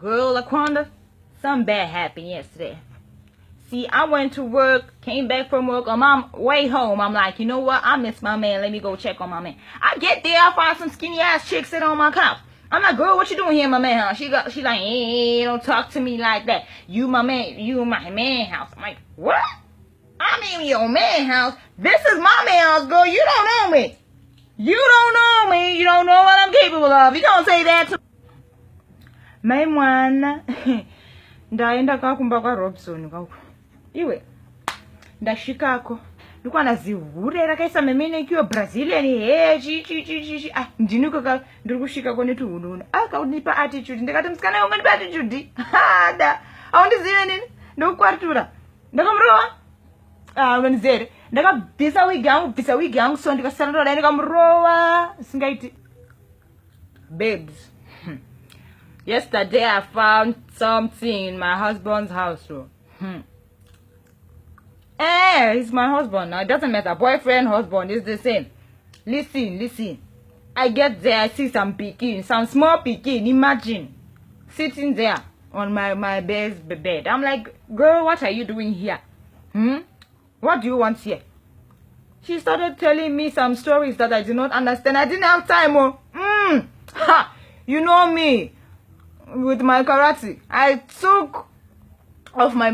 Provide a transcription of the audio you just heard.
Girl, Laquanda, something bad happened yesterday. See, I went to work, came back from work. On my way home, I'm like, you know what? I miss my man. Let me go check on my man. I get there, I find some skinny ass chick sitting on my couch. I'm like, girl, what you doing here in my man house? She like, hey, don't talk to me like that. You my man house. I'm like, what? I'm in your man house. This is my man house, girl. You don't know me. You don't know me. You don't know what I'm capable of. You don't say that to my mwana. Ndaenda kakumba kwa Robson kauko. Iwe ndashikako ndikuwa nazihure rakaisa memene ikiwa Brazilian chi ndinuka ndiri kusvika kone tuhununu akaunipa attitude ndikati musikana yonga ndipa attitude hada aundizive nini ndokukwartura ndakamurova unganizere ndakabvisa wigi yangu so ndikasara ndoda ndikamurova singaiti babes. Yesterday I found something in my husband's house. He's my husband now. It doesn't matter. Boyfriend, husband, is the same. Listen. I get there, I see some Pekin, some small Pekin. Imagine sitting there on my bed. I'm like, girl, what are you doing here? What do you want here? She started telling me some stories that I did not understand. I didn't have time. You know me. With my karate, I took off my